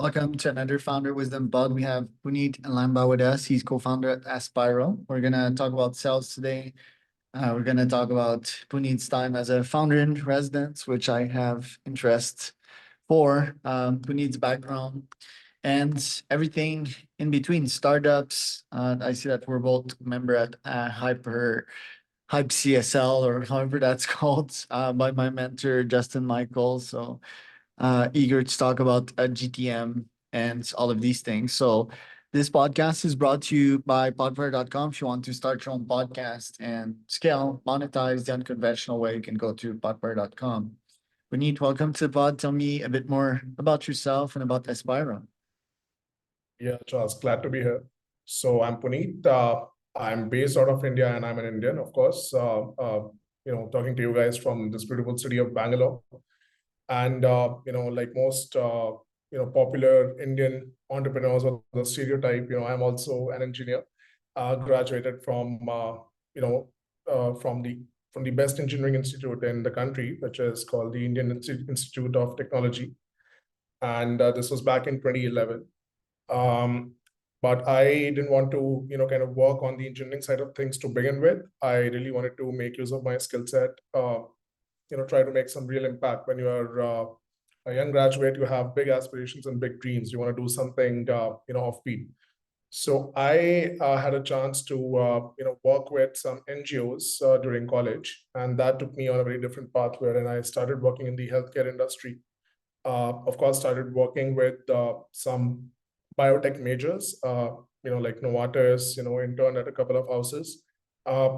Welcome to another Founder Wisdom Pod. We have Puneet Lamba with us. He's co-founder at Aspyr. We're gonna talk about sales today. We're gonna talk about Puneet's time as a founder in residence, which I have interest for. Puneet's background and everything in between startups. I see that we're both member at Hype CSL or however that's called by my mentor Justin Michael. So eager to talk about GTM and all of these things. So this podcast is brought to you by podfire.com. If you want to start your own podcast and scale, monetize the unconventional way, you can go to podfire.com. Puneet, welcome to the pod. Tell me a bit more about yourself and about Spyro. Yeah, Charles, glad to be here. So I'm Puneet. I'm based out of India and I'm an Indian, of course. Talking to you guys from this beautiful city of Bangalore. And like most popular Indian entrepreneurs or the stereotype, I'm also an engineer. Graduated from from the best engineering institute in the country, which is called the Indian Institute of Technology, and this was back in 2011. But I didn't want to, kind of work on the engineering side of things to begin with. I really wanted to make use of my skill set, try to make some real impact. When you are a young graduate, you have big aspirations and big dreams. You want to do something, offbeat. So I had a chance to, work with some NGOs during college, and that took me on a very different path wherein I started working in the healthcare industry. Of course, started working with some biotech majors, like Novartis, interned at a couple of houses,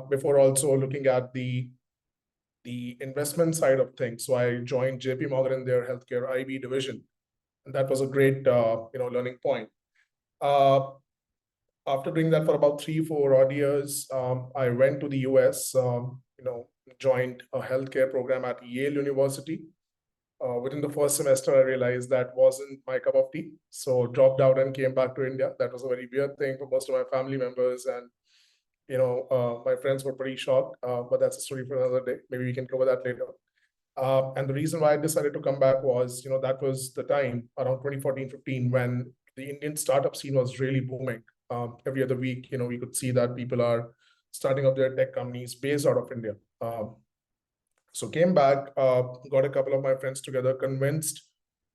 before also looking at the investment side of things. So I joined JP Morgan in their healthcare IB division, and that was a great, learning point. After doing that for about 3-4 odd years, I went to the US, joined a healthcare program at Yale University. Within the first semester, I realized that wasn't my cup of tea. So dropped out and came back to India. That was a very weird thing for most of my family members. And, my friends were pretty shocked, but that's a story for another day. Maybe we can cover that later. And the reason why I decided to come back was, that was the time around 2014-15 when the Indian startup scene was really booming. Every other week, we could see that people are starting up their tech companies based out of India. So came back, got a couple of my friends together, convinced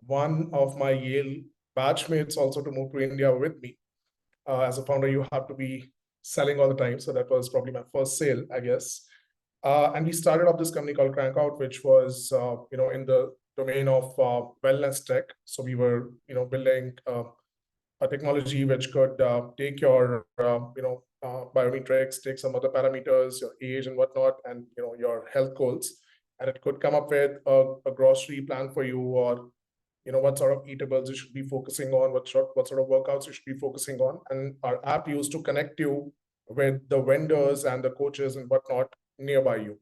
one of my Yale batchmates also to move to India with me. As a founder, you have to be selling all the time. So that was probably my first sale, I guess. And we started up this company called CrankOut, which was, in the domain of wellness tech. So we were, building a technology which could take your, biometrics, take some other parameters, your age and whatnot, and, your health goals. And it could come up with a grocery plan for you, or what sort of eatables you should be focusing on, what sort of workouts you should be focusing on. And our app used to connect you with the vendors and the coaches and whatnot nearby you.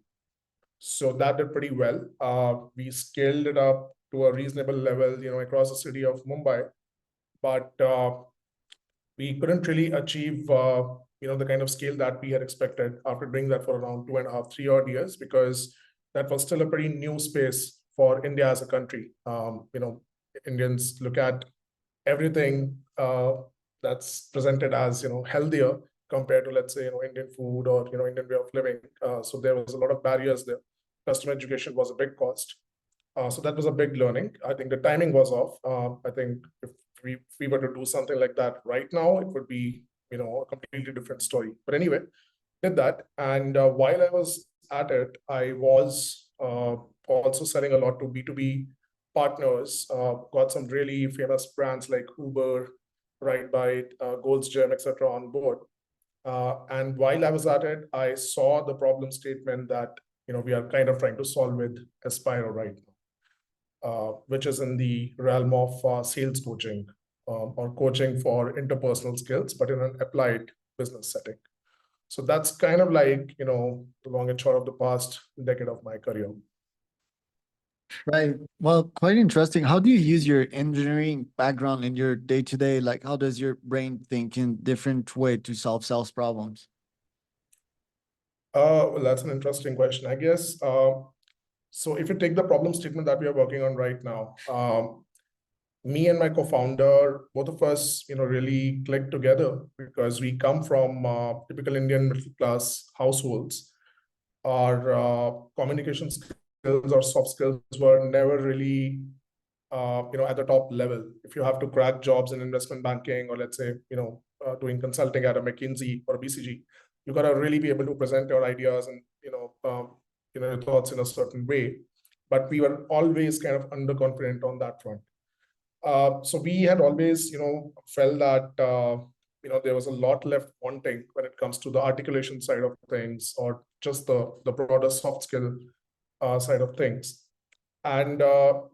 So that did pretty well. We scaled it up to a reasonable level, across the city of Mumbai, but we couldn't really achieve, the kind of scale that we had expected after doing that for around 2.5, 3 odd years, because that was still a pretty new space for India as a country. Indians look at everything that's presented as, healthier compared to, let's say, Indian food or, Indian way of living. So there was a lot of barriers there. Customer education was a big cost. So that was a big learning. I think the timing was off. I think if we were to do something like that right now, it would be, a completely different story. But anyway, did that. And while I was at it, I was also selling a lot to B2B partners, got some really famous brands like Uber, RideBite, Gold's Gym, etc. on board. And while I was at it, I saw the problem statement that we are kind of trying to solve with Spyro right now, which is in the realm of sales coaching, or coaching for interpersonal skills, but in an applied business setting. So that's kind of like, the long and short of the past decade of my career. Right. Well, quite interesting. How do you use your engineering background in your day-to-day? Like, how does your brain think in different way to solve sales problems? Well, that's an interesting question, I guess. So if you take the problem statement that we are working on right now, me and my co-founder, both of us, really clicked together because we come from typical Indian middle class households. Our communication skills or soft skills were never really, at the top level. If you have to crack jobs in investment banking, or let's say, doing consulting at a McKinsey or a BCG, you got to really be able to present your ideas and, your thoughts in a certain way. But we were always kind of underconfident on that front. So we had always, felt that, there was a lot left wanting when it comes to the articulation side of things, or just the broader soft skill side of things. And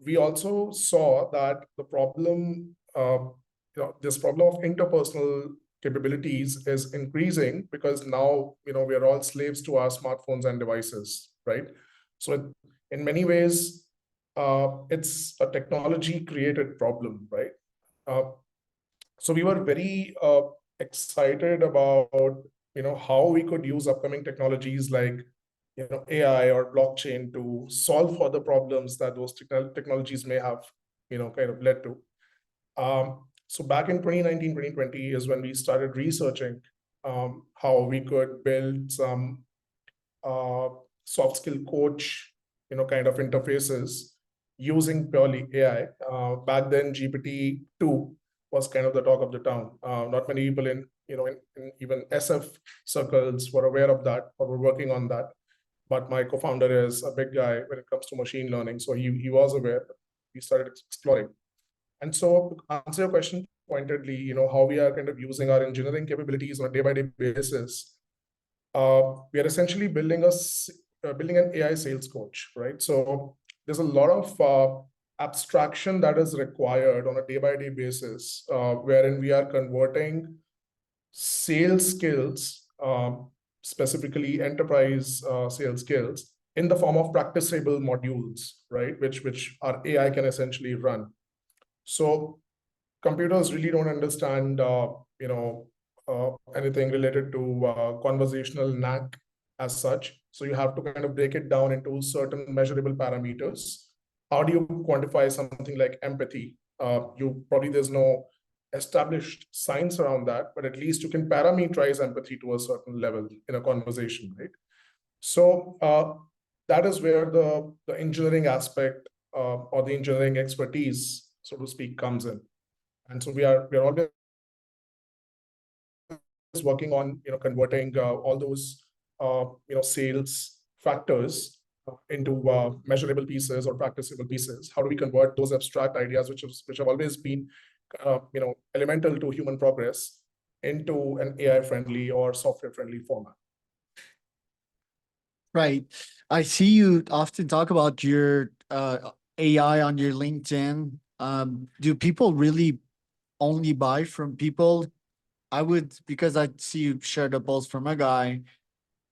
we also saw that the problem, this problem of interpersonal capabilities is increasing because now, we are all slaves to our smartphones and devices, right? So in many ways, it's a technology created problem, right? So we were very excited about, how we could use upcoming technologies like, AI or blockchain to solve for the problems that those technologies may have, kind of led to. So back in 2019, 2020 is when we started researching how we could build some soft skill coach, kind of interfaces using purely AI. Back then, GPT-2 was kind of the talk of the town. Not many people in even SF circles were aware of that or were working on that. But my co-founder is a big guy when it comes to machine learning, so he was aware. We started exploring. And so, to answer your question pointedly, how we are kind of using our engineering capabilities on a day-by-day basis. We are essentially building an AI sales coach, right? So there's a lot of abstraction that is required on a day-by-day basis, wherein we are converting sales skills, specifically enterprise sales skills, in the form of practicable modules, right? Which our AI can essentially run. So computers really don't understand, anything related to conversational knack as such. So you have to kind of break it down into certain measurable parameters. How do you quantify something like empathy? There's no established science around that, but at least you can parameterize empathy to a certain level in a conversation, right? So that is where the engineering aspect or the engineering expertise, so to speak, comes in. And so we are always working on converting all those sales factors into measurable pieces or practicable pieces. How do we convert those abstract ideas which have always been elemental to human progress into an AI friendly or software friendly format? Right. I see you often talk about your AI on your LinkedIn. Do people really only buy from people? Because I see you shared a post from a guy.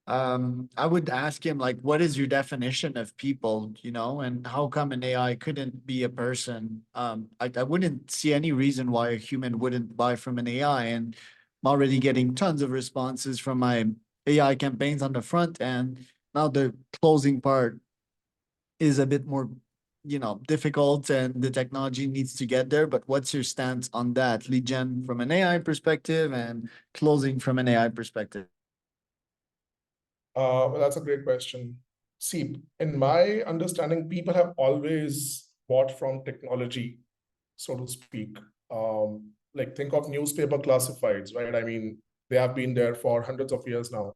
I would ask him, like, what is your definition of people, and how come an AI couldn't be a person? I wouldn't see any reason why a human wouldn't buy from an AI, and I'm already getting tons of responses from my AI campaigns on the front end. Now the closing part is a bit more, difficult, and the technology needs to get there. But what's your stance on that? Lead gen from an AI perspective and closing from an AI perspective? Well, that's a great question. See, in my understanding, people have always bought from technology, so to speak. Like think of newspaper classifieds, right? I mean, they have been there for hundreds of years now.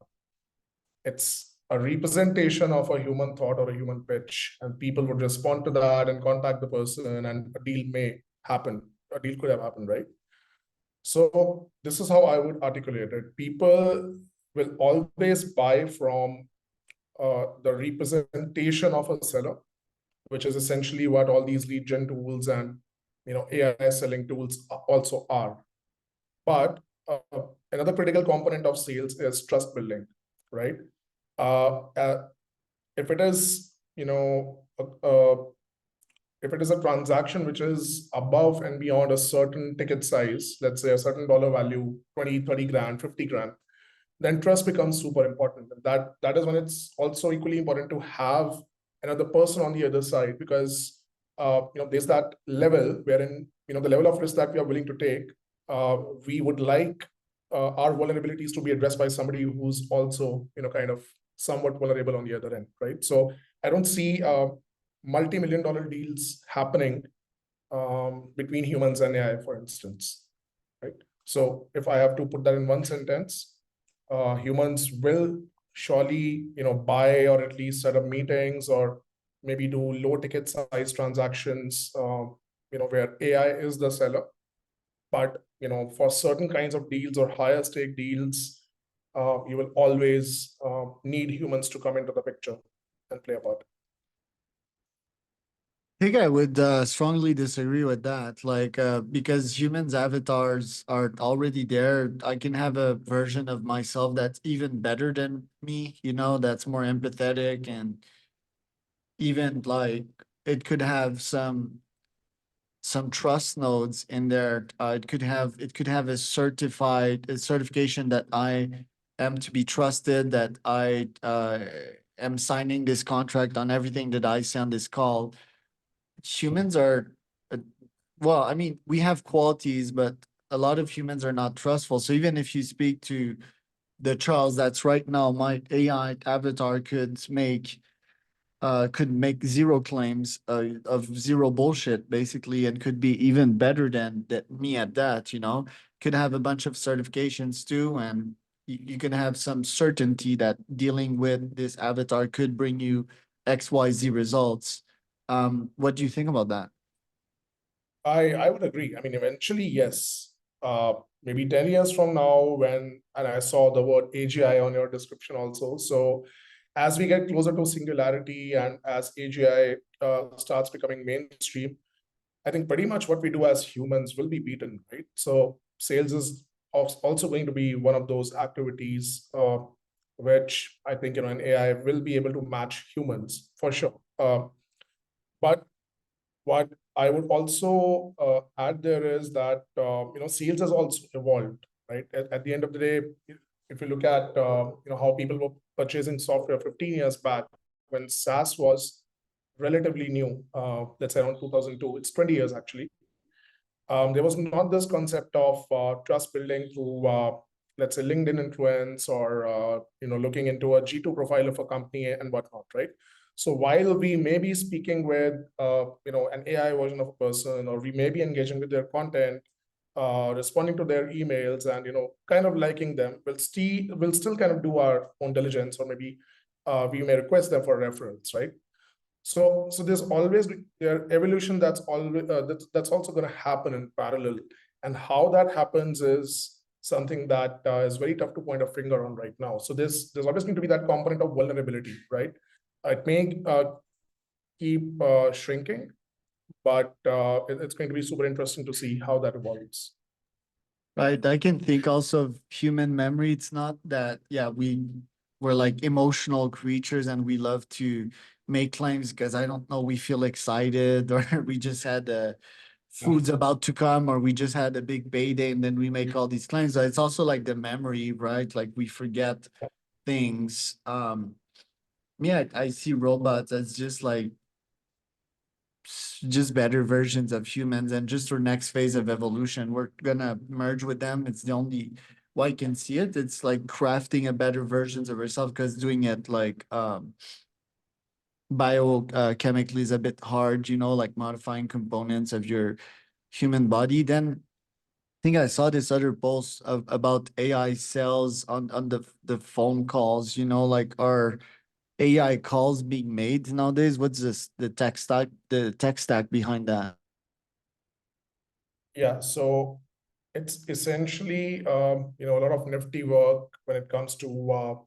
It's a representation of a human thought or a human pitch, and people would respond to that and contact the person, and a deal may happen. A deal could have happened, right? So this is how I would articulate it. People will always buy from the representation of a seller, which is essentially what all these lead gen tools and AI selling tools also are. But another critical component of sales is trust building, right? If it is, if it is a transaction which is above and beyond a certain ticket size, let's say a certain dollar value, 20, 30 grand, 50 grand, then trust becomes super important. And that is when it's also equally important to have another person on the other side, because there's that level wherein, the level of risk that we are willing to take, we would like our vulnerabilities to be addressed by somebody who's also, kind of somewhat vulnerable on the other end, right? So I don't see multi-million-dollar deals happening between humans and AI, for instance, right? So if I have to put that in one sentence, humans will surely, buy or at least set up meetings or maybe do low ticket size transactions, where AI is the seller. But, for certain kinds of deals or higher stake deals, you will always need humans to come into the picture and play a part. I think I would strongly disagree with that. Like, because humans' avatars are already there. I can have a version of myself that's even better than me, that's more empathetic, and even like it could have some trust nodes in there. It could have a certification that I am to be trusted, that I am signing this contract on everything that I say on this call. Humans are, uh, well, I mean, we have qualities, but a lot of humans are not trustful. So even if you speak to the Charles that's right now, my AI avatar could make zero claims of zero bullshit, basically, and could be even better than that me at that, could have a bunch of certifications too, and you can have some certainty that dealing with this avatar could bring you XYZ results. What do you think about that? I would agree. I mean, eventually, yes. Maybe 10 years from now, and I saw the word AGI on your description also. So as we get closer to singularity and as AGI starts becoming mainstream, I think pretty much what we do as humans will be beaten, right? So sales is also going to be one of those activities, which I think, an AI will be able to match humans for sure. But what I would also add there is that, sales has also evolved, right? At the end of the day, if you look at, how people were purchasing software 15 years back when SaaS was relatively new, let's say around 2002, it's 20 years actually. There was not this concept of trust building through, let's say, LinkedIn influence or, looking into a G2 profile of a company and whatnot, right? So while we may be speaking with, an AI version of a person, or we may be engaging with their content, responding to their emails and, kind of liking them, we'll still kind of do our own diligence, or maybe we may request them for referrals, right? So there's always their evolution that's always that's also going to happen in parallel, and how that happens is something that is very tough to point a finger on right now. So there's always going to be that component of vulnerability, right? It may keep shrinking, but it's going to be super interesting to see how that evolves. Right. I can think also of human memory. It's not that, yeah, we're like emotional creatures and we love to make claims because I don't know, we feel excited or we just had food's about to come, or we just had a big payday and then we make all these claims. It's also like the memory, right? Like we forget things. Yeah, I see robots as just like just better versions of humans, and just our next phase of evolution. We're gonna merge with them. It's the only way I can see it. It's like crafting a better versions of ourselves, because doing it like biochemically is a bit hard, like modifying components of your human body. Then I think I saw this other post about AI sales on the phone calls, like our AI calls being made nowadays. What's the tech stack behind that? Yeah, so it's essentially, a lot of nifty work when it comes to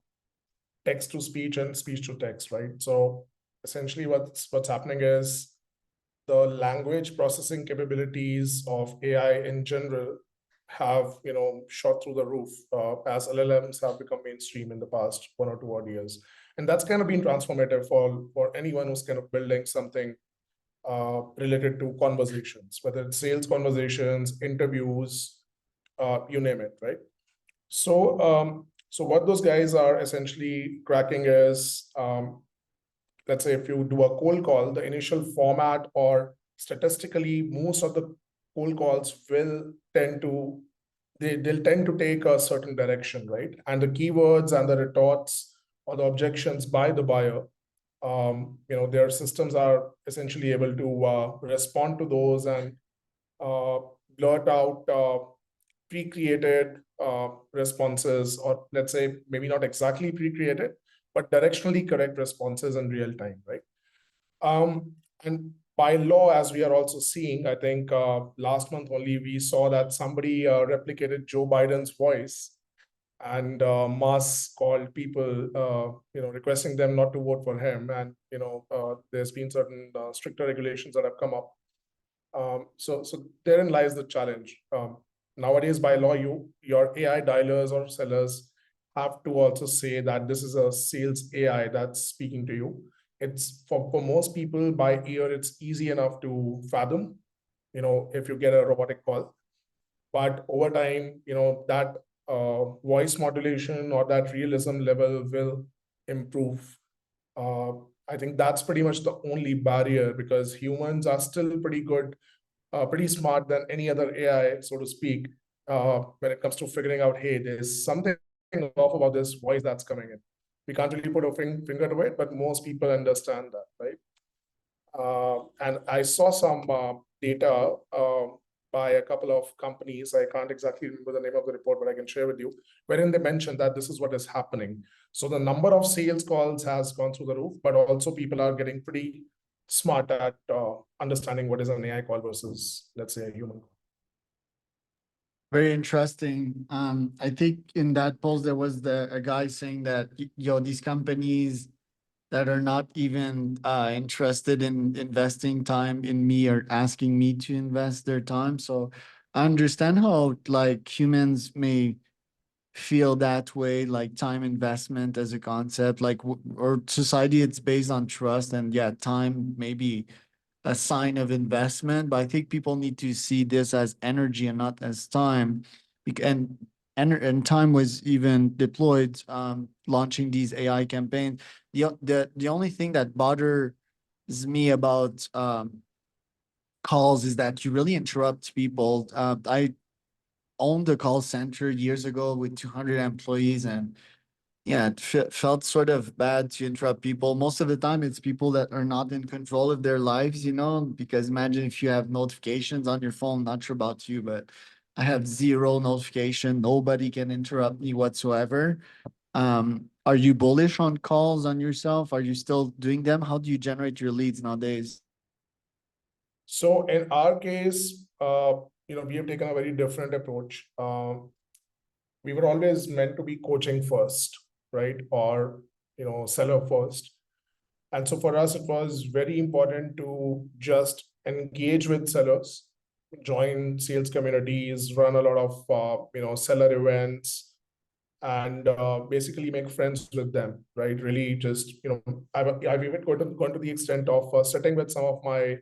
text to speech and speech to text, right? So essentially what's happening is the language processing capabilities of AI in general have, shot through the roof as LLMs have become mainstream in the past 1 or 2 odd years. And that's kind of been transformative for anyone who's kind of building something related to conversations, whether it's sales conversations, interviews, you name it, right? So what those guys are essentially cracking is, let's say if you do a cold call, the initial format or statistically, most of the cold calls will tend to they'll tend to take a certain direction, right? And the keywords and the retorts or the objections by the buyer, their systems are essentially able to respond to those and blurt out pre-created responses, or let's say maybe not exactly pre-created, but directionally correct responses in real time, right? And by law, as we are also seeing, I think last month only we saw that somebody replicated Joe Biden's voice and mass called people, requesting them not to vote for him. And there's been certain stricter regulations that have come up. So therein lies the challenge. Nowadays, by law, your AI dialers or sellers have to also say that this is a sales AI that's speaking to you. It's for most people by ear, it's easy enough to fathom, if you get a robotic call. But over time, that voice modulation or that realism level will improve. I think that's pretty much the only barrier, because humans are still pretty good, pretty smart than any other AI, so to speak, when it comes to figuring out, hey, there's something off about this voice that's coming in. We can't really put a finger to it, but most people understand that, right? And I saw some data by a couple of companies. I can't exactly remember the name of the report, but I can share with you, wherein they mentioned that this is what is happening. So the number of sales calls has gone through the roof, but also people are getting pretty smart at understanding what is an AI call versus, let's say, a human call. Very interesting. I think in that post there was a guy saying that these companies that are not even interested in investing time in me or asking me to invest their time. So I understand how like humans may feel that way, like time investment as a concept, like or society, it's based on trust, and yeah, time maybe a sign of investment, but I think people need to see this as energy and not as time. And time was even deployed launching these AI campaigns. The only thing that bothers me about calls is that you really interrupt people. I owned a call center years ago with 200 employees, and yeah, it felt sort of bad to interrupt people. Most of the time, it's people that are not in control of their lives, because imagine if you have notifications on your phone, not sure about you, but I have zero notification. Nobody can interrupt me whatsoever. Are you bullish on calls on yourself? Are you still doing them? How do you generate your leads nowadays? So in our case, we have taken a very different approach. We were always meant to be coaching first, right? Or, seller first. And so for us, it was very important to just engage with sellers, join sales communities, run a lot of, seller events, and basically make friends with them, right? Really just, I've even gone to the extent of sitting with some of my,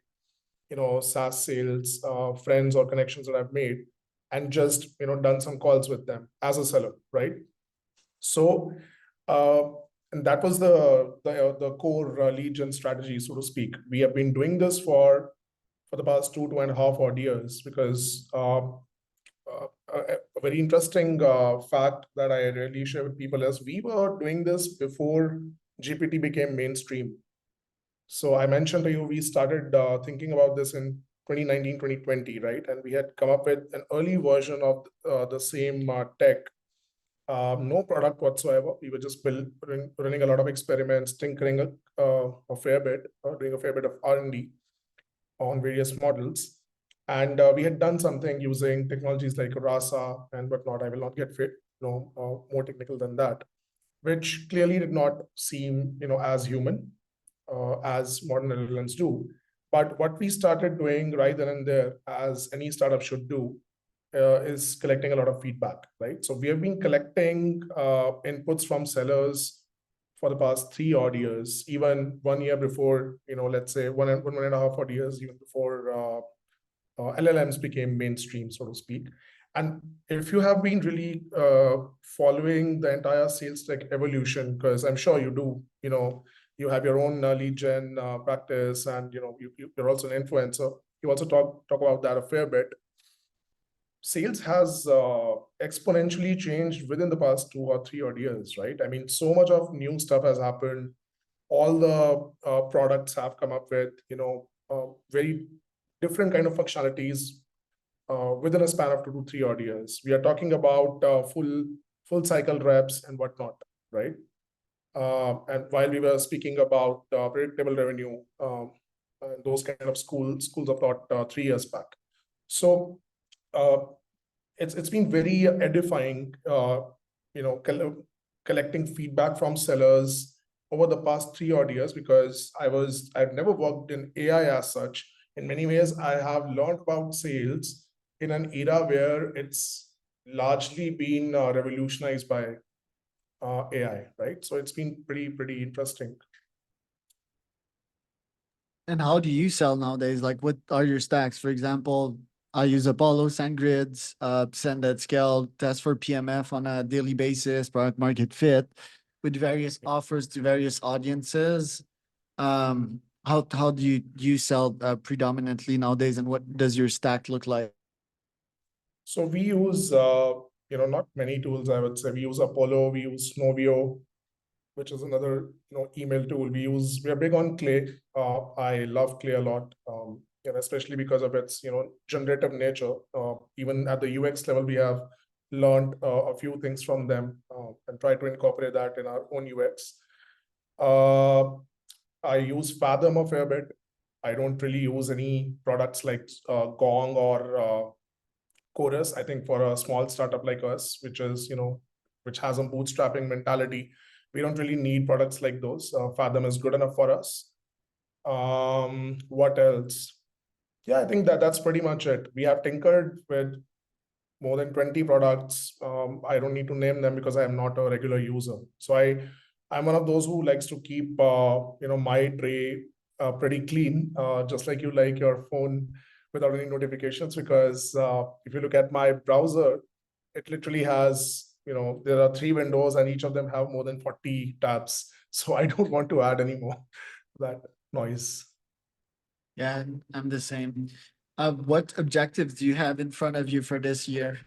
SaaS sales friends or connections that I've made, and just, done some calls with them as a seller, right? So, and that was the core lead gen strategy, so to speak. We have been doing this for the past 2.5 odd years, because a very interesting fact that I really share with people is we were doing this before GPT became mainstream. So I mentioned to you, we started thinking about this in 2019, 2020, right? And we had come up with an early version of the same tech. No product whatsoever. We were just running a lot of experiments, tinkering a fair bit, doing a fair bit of R&D on various models. And we had done something using technologies like RASA and whatnot. I will not get fit, more technical than that, which clearly did not seem, as human as modern LLMs do. But what we started doing right then and there, as any startup should do, is collecting a lot of feedback, right? So we have been collecting inputs from sellers for the past 3 odd years, even 1 year before, let's say one and a half odd years, even before LLMs became mainstream, so to speak. And if you have been really following the entire sales tech evolution, because I'm sure you do, you have your own lead gen practice, and you're also an influencer. you also talk about that a fair bit. Sales has exponentially changed within the past 2 or 3 odd years, right? I mean, so much of new stuff has happened. All the products have come up with, very different kind of functionalities within a span of 2 to 3 odd years. We are talking about full cycle reps and whatnot, right? And while we were speaking about predictable revenue, those kind of schools of thought 3 years back. So it's been very edifying, collecting feedback from sellers over the past 3 odd years, because I've never worked in AI as such. In many ways, I have learned about sales in an era where it's largely been revolutionized by AI, right? So it's been pretty interesting. And how do you sell nowadays? Like, what are your stacks? For example, I use Apollo, send grids, send at scale, test for PMF on a daily basis, product market fit, with various offers to various audiences. How do you sell predominantly nowadays, and what does your stack look like? So we use, not many tools, I would say. We use Apollo, we use Snowvio, which is another, email tool. We are big on Clay. I love Clay a lot, especially because of its, generative nature. Even at the UX level, we have learned a few things from them and try to incorporate that in our own UX. I use Fathom a fair bit. I don't really use any products like Gong or Chorus. I think for a small startup like us, which is, which has a bootstrapping mentality, we don't really need products like those. Fathom is good enough for us. What else? Yeah, I think that's pretty much it. We have tinkered with more than 20 products. I don't need to name them because I am not a regular user. So I'm one of those who likes to keep my tray pretty clean, just like you like your phone without any notifications. Because if you look at my browser, it literally has, there are 3 windows and each of them have more than 40 tabs. So I don't want to add any more that noise. Yeah, I'm the same. What objectives do you have in front of you for this year?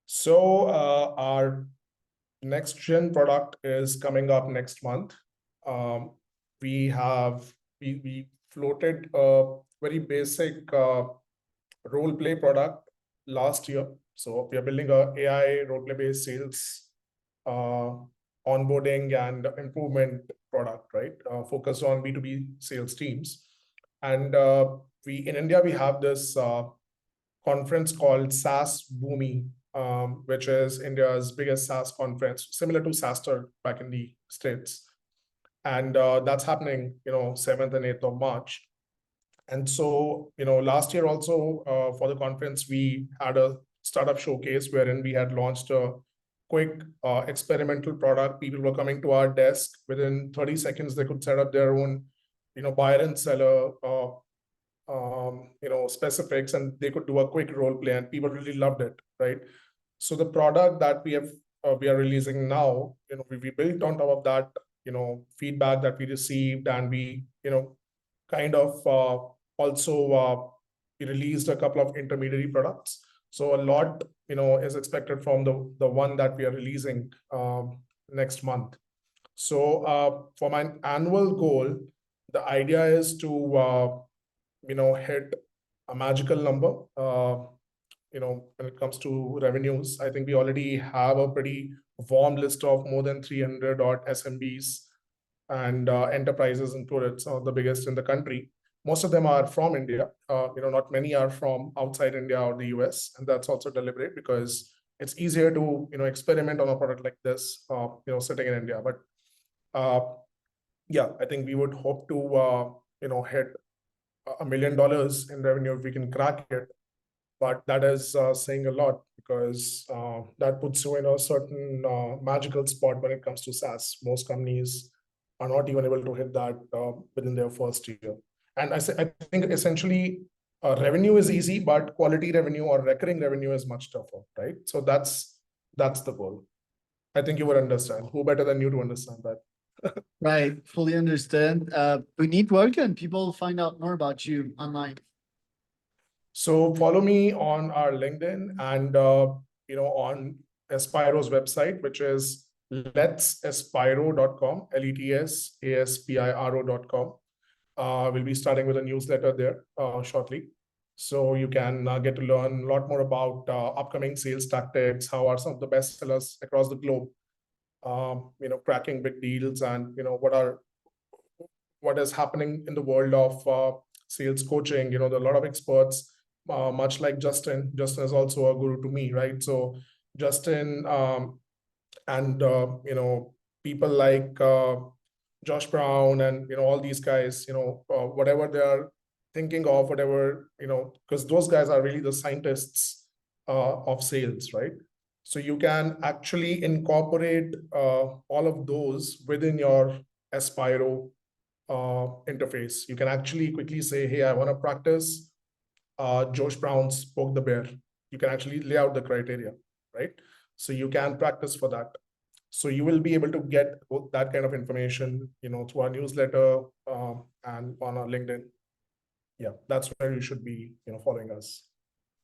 So our next gen product is coming up next month. We floated a very basic role play product last year. So we are building a AI role play based sales onboarding and improvement product, right? Focused on B2B sales teams. And in India, we have this conference called SaaS Boomi, which is India's biggest SaaS conference, similar to SaaStr back in the States. And that's happening, 7th and 8th of March. And so, last year also for the conference, we had a startup showcase wherein we had launched a quick experimental product. People were coming to our desk. Within 30 seconds, they could set up their own, buyer and seller specifics, and they could do a quick role play, and people really loved it, right? So the product that we are releasing now, we built on top of that, feedback that we received, and we, kind of also we released a couple of intermediary products. So a lot, is expected from the one that we are releasing next month. So for my annual goal, the idea is to hit a magical number. When it comes to revenues, I think we already have a pretty warm list of more than 300 odd SMBs and enterprises included, some of the biggest in the country. Most of them are from India. Not many are from outside India or the US, and that's also deliberate because it's easier to experiment on a product like this, sitting in India. But yeah, I think we would hope to hit $1 million in revenue if we can crack it. But that is saying a lot, because that puts you in a certain magical spot when it comes to SaaS. Most companies are not even able to hit that within their first year. And I think essentially revenue is easy, but quality revenue or recurring revenue is much tougher, right? So that's the goal. I think you would understand. Who better than you to understand that? Right, fully understand. Puneet, where can people find out more about you online? So follow me on our LinkedIn and on Aspyro's website, which is letsaspyro.com, letsaspiro.com. We'll be starting with a newsletter there shortly. So you can get to learn a lot more about upcoming sales tactics, how are some of the best sellers across the globe, cracking big deals, and what is happening in the world of sales coaching. There are a lot of experts, much like Justin. Justin is also a guru to me, right? So Justin and people like Josh Brown and all these guys, whatever they are thinking of, whatever because those guys are really the scientists of sales, right? So you can actually incorporate all of those within your Aspyro interface. You can actually quickly say, hey, I want to practice Josh Brown's Poke the Bear. You can actually lay out the criteria, right? So you can practice for that. So you will be able to get that kind of information, through our newsletter and on our LinkedIn. Yeah, that's where you should be, following us.